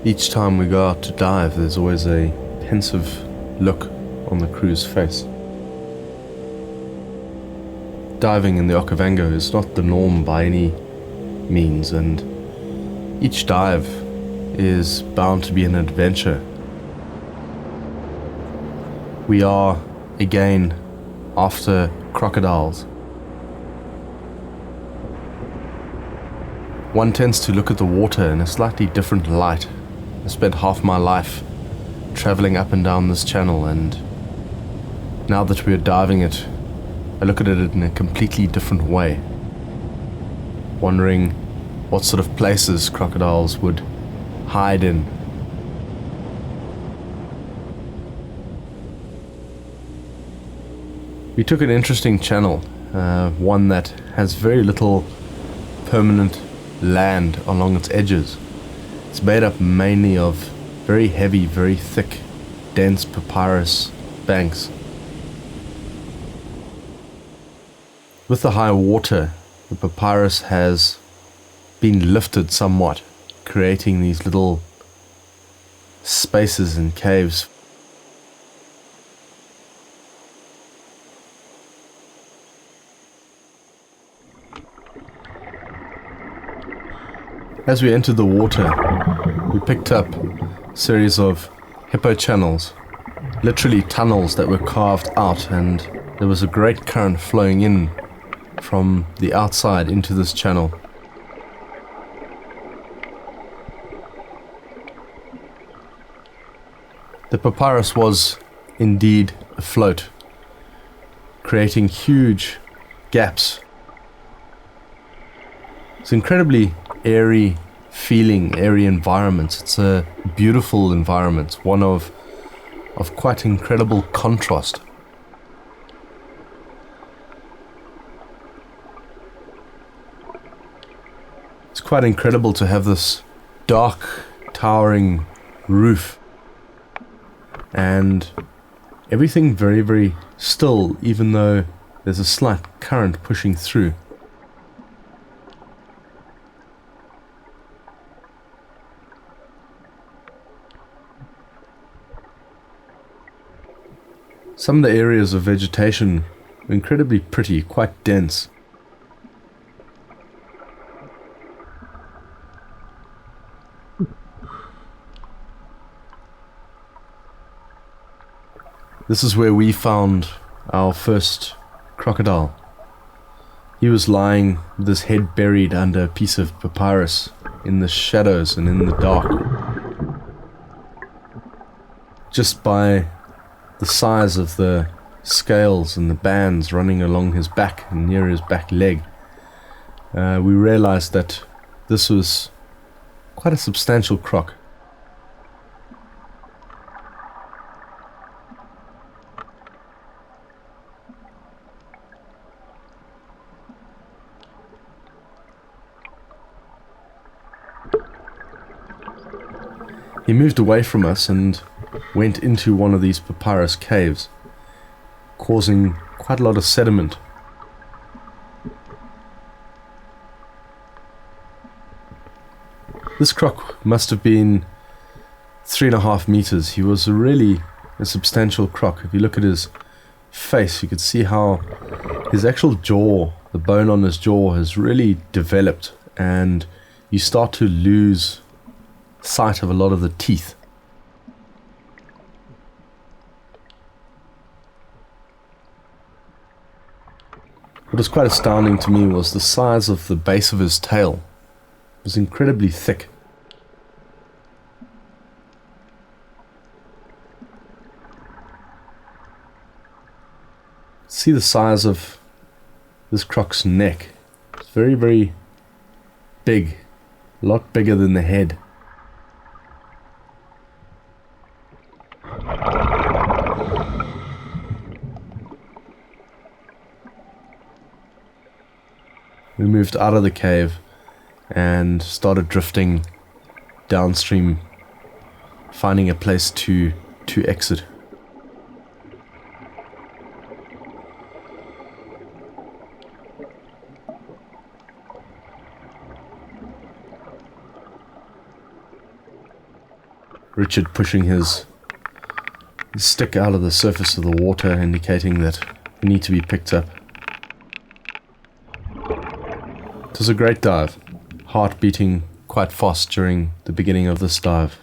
Each time we go out to dive, there's always a pensive look on the crew's face. Diving in the Okavango is not the norm by any means, and each dive is bound to be an adventure. We are, again, after crocodiles. One tends to look at the water in a slightly different light. I spent half my life traveling up and down this channel, and now that we're diving it, I look at it in a completely different way, wondering what sort of places crocodiles would hide in. We took an interesting channel, one that has very little permanent land along its edges. It's made up mainly of very heavy, very thick, dense papyrus banks. With the high water, the papyrus has been lifted somewhat, creating these little spaces and caves. As we entered the water, we picked up a series of hippo channels, literally tunnels that were carved out, and there was a great current flowing in from the outside into this channel. The papyrus was indeed afloat, creating huge gaps. It's incredibly airy feeling, airy environment. It's a beautiful environment, one of quite incredible contrast. It's quite incredible to have this dark, towering roof and everything very, very still, even though there's a slight current pushing through. Some of the areas of vegetation are incredibly pretty, quite dense. This is where we found our first crocodile. He was lying with his head buried under a piece of papyrus in the shadows and in the dark. Just by the size of the scales and the bands running along his back and near his back leg, we realized that this was quite a substantial croc. He moved away from us and went into one of these papyrus caves, causing quite a lot of sediment. This croc must have been 3.5 meters. He was really a substantial croc. If you look at his face, you could see how his actual jaw, the bone on his jaw, has really developed, and you start to lose sight of a lot of the teeth. What was quite astounding to me was the size of the base of his tail. It was incredibly thick. See the size of this croc's neck. It's very, very big, a lot bigger than the head. We moved out of the cave and started drifting downstream, finding a place to exit. Richard pushing his stick out of the surface of the water, indicating that we need to be picked up. It was a great dive, heart beating quite fast during the beginning of this dive.